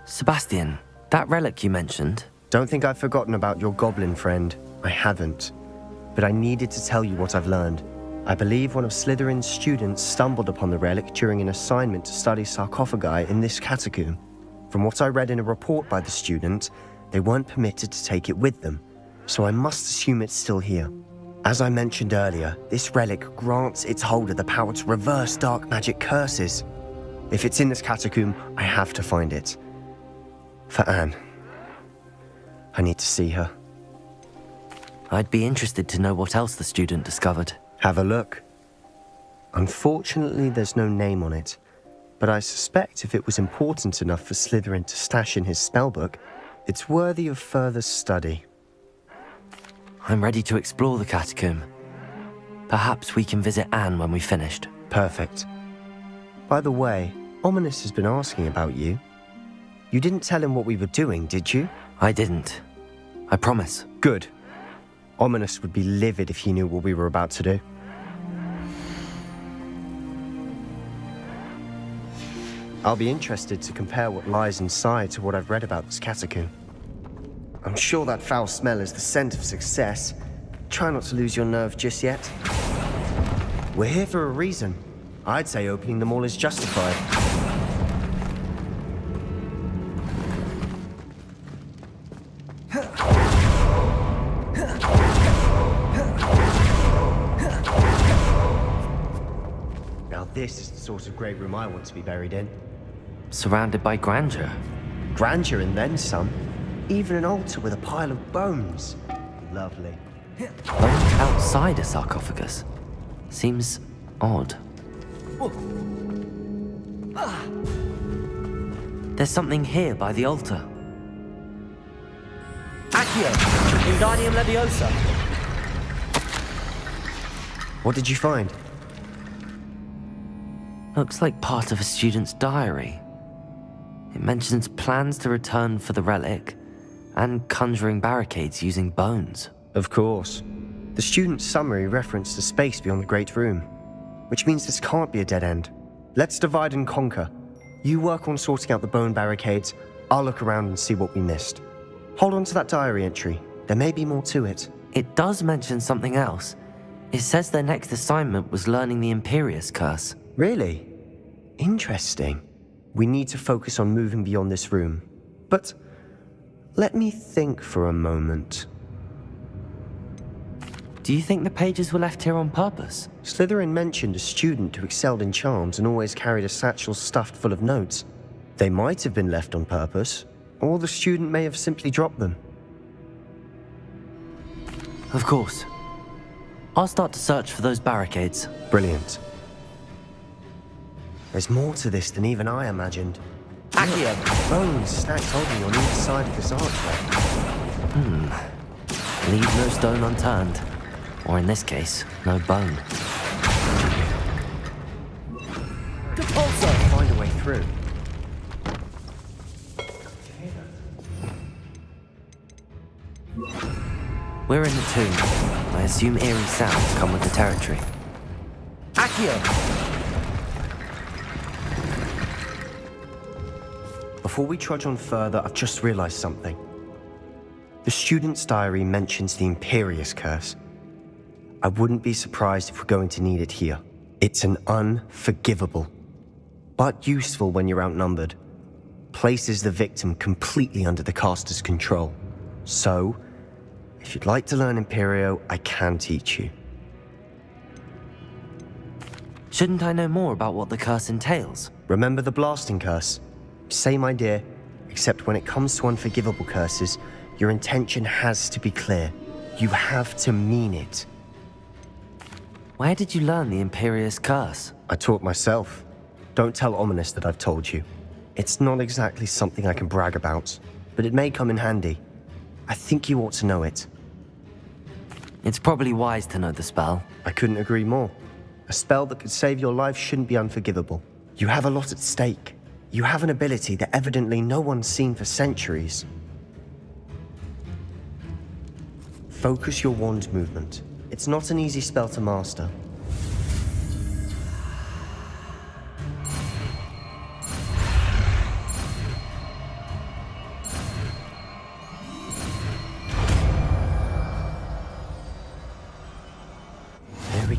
Sebastian, that relic you mentioned. Don't think I've forgotten about your goblin friend. I haven't. But I needed to tell you what I've learned. I believe one of Slytherin's students stumbled upon the relic during an assignment to study sarcophagi in this catacomb. From what I read in a report by the student, they weren't permitted to take it with them, so I must assume it's still here. As I mentioned earlier, this relic grants its holder the power to reverse dark magic curses. If it's in this catacomb, I have to find it. For Anne. I need to see her. I'd be interested to know what else the student discovered. Have a look. Unfortunately, there's no name on it, but I suspect if it was important enough for Slytherin to stash in his spellbook, it's worthy of further study. I'm ready to explore the catacomb. Perhaps we can visit Anne when we've finished. Perfect. By the way, Ominous has been asking about you. You didn't tell him what we were doing, did you? I didn't. I promise. Good. Ominous would be livid if he knew what we were about to do. I'll be interested to compare what lies inside to what I've read about this catacomb. I'm sure that foul smell is the scent of success. Try not to lose your nerve just yet. We're here for a reason. I'd say opening them all is justified. Now this is the sort of great room I want to be buried in. Surrounded by grandeur. Grandeur and then some. Even an altar with a pile of bones. Lovely. Bones outside a sarcophagus. Seems odd. There's something here by the altar. Accio! Wingardium Leviosa! What did you find? Looks like part of a student's diary. It mentions plans to return for the relic and conjuring barricades using bones. Of course. The student's summary referenced a space beyond the Great Room, which means this can't be a dead end. Let's divide and conquer. You work on sorting out the bone barricades, I'll look around and see what we missed. Hold on to that diary entry. There may be more to it. It does mention something else. It says their next assignment was learning the Imperius Curse. Really? Interesting. We need to focus on moving beyond this room. But let me think for a moment. Do you think the pages were left here on purpose? Slytherin mentioned a student who excelled in charms and always carried a satchel stuffed full of notes. They might have been left on purpose, or the student may have simply dropped them. Of course. I'll start to search for those barricades. Brilliant. There's more to this than even I imagined. Accio! Bones stacked oddly on each side of this archway. Leave no stone unturned. Or in this case, no bone. Repulsor! Find a way through. We're in the tomb. I assume eerie sounds come with the territory. Accio! Before we trudge on further, I've just realized something. The student's diary mentions the Imperius Curse. I wouldn't be surprised if we're going to need it here. It's an unforgivable, but useful when you're outnumbered. Places the victim completely under the caster's control. So, if you'd like to learn Imperio, I can teach you. Shouldn't I know more about what the curse entails? Remember the blasting curse? Same idea, except when it comes to unforgivable curses, your intention has to be clear. You have to mean it. Where did you learn the Imperius Curse? I taught myself. Don't tell Ominous that I've told you. It's not exactly something I can brag about, but it may come in handy. I think you ought to know it. It's probably wise to know the spell. I couldn't agree more. A spell that could save your life shouldn't be unforgivable. You have a lot at stake. You have an ability that evidently no one's seen for centuries. Focus your wand movement. It's not an easy spell to master.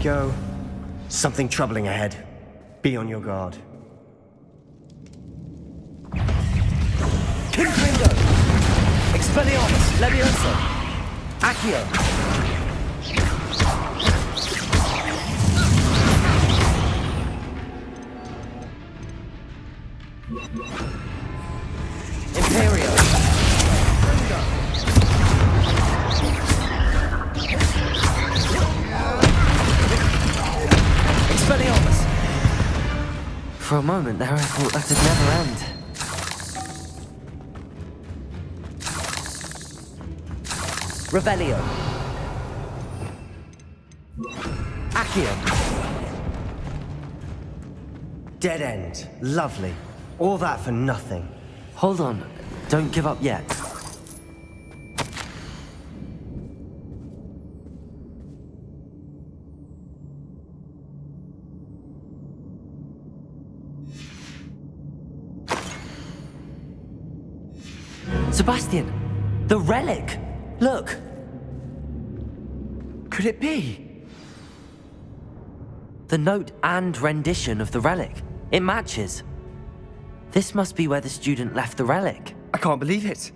go. Something troubling ahead. Be on your guard. Confringo! Expelliarmus Leviosa! Accio! Imperio! Expelliarmus! For a moment there, I thought that'd never end. Revelio. Accio. Dead end. Lovely. All that for nothing. Hold on, don't give up yet. Sebastian, the relic! Look! Could it be? The note and rendition of the relic. It matches. This must be where the student left the relic. I can't believe it.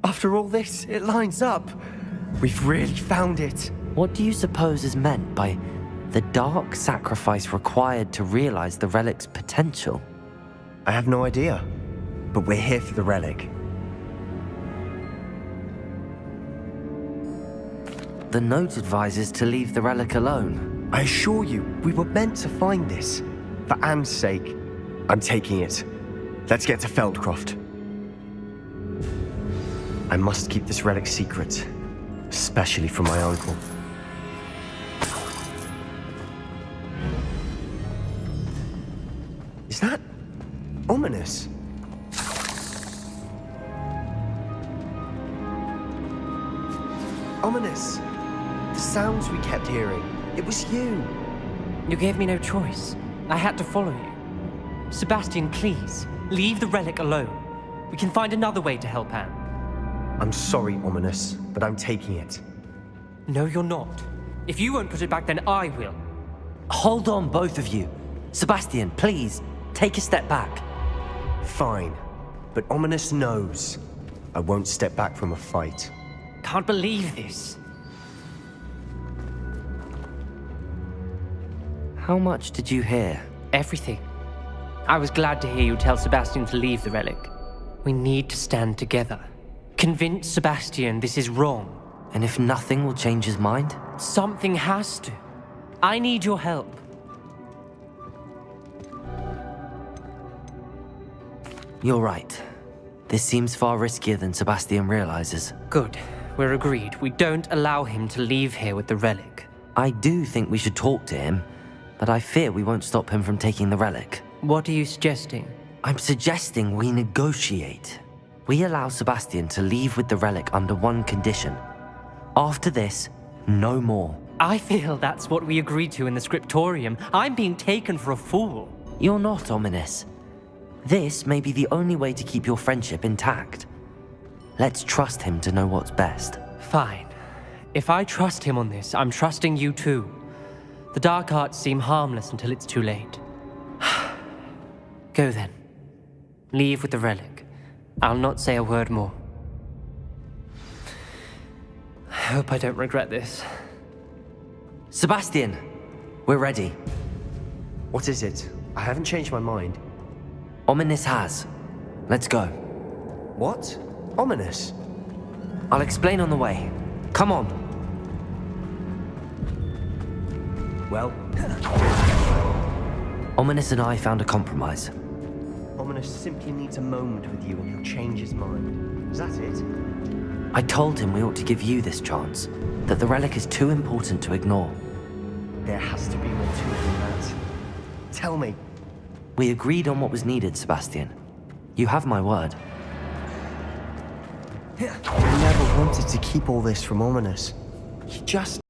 After all this, it lines up. We've really found it. What do you suppose is meant by the dark sacrifice required to realize the relic's potential? I have no idea. But we're here for the relic. The note advises to leave the relic alone. I assure you, we were meant to find this. For Anne's sake, I'm taking it. Let's get to Feldcroft. I must keep this relic secret, especially from my uncle. Is that ominous? Ominous. The sounds we kept hearing. It was you. You gave me no choice. I had to follow you. Sebastian, please, leave the relic alone. We can find another way to help Anne. I'm sorry, Ominous, but I'm taking it. No, you're not. If you won't put it back, then I will. Hold on, both of you. Sebastian, please, take a step back. Fine, but Ominous knows I won't step back from a fight. Can't believe this. How much did you hear? Everything. I was glad to hear you tell Sebastian to leave the relic. We need to stand together. Convince Sebastian this is wrong. And if nothing will change his mind? Something has to. I need your help. You're right. This seems far riskier than Sebastian realizes. Good. We're agreed. We don't allow him to leave here with the relic. I do think we should talk to him, but I fear we won't stop him from taking the relic. What are you suggesting? I'm suggesting we negotiate. We allow Sebastian to leave with the relic under one condition. After this, no more. I feel that's what we agreed to in the scriptorium. I'm being taken for a fool. You're not, Ominous. This may be the only way to keep your friendship intact. Let's trust him to know what's best. Fine. If I trust him on this, I'm trusting you too. The dark arts seem harmless until it's too late. Go then. Leave with the relic. I'll not say a word more. I hope I don't regret this. Sebastian, we're ready. What is it? I haven't changed my mind. Ominous has. Let's go. What? Ominous? I'll explain on the way. Come on. Well, Ominous and I found a compromise. Ominous simply needs a moment with you and he'll change his mind. Is that it? I told him we ought to give you this chance, that the relic is too important to ignore. There has to be more to it than that. Tell me. We agreed on what was needed, Sebastian. You have my word. I never wanted to keep all this from Ominous. He just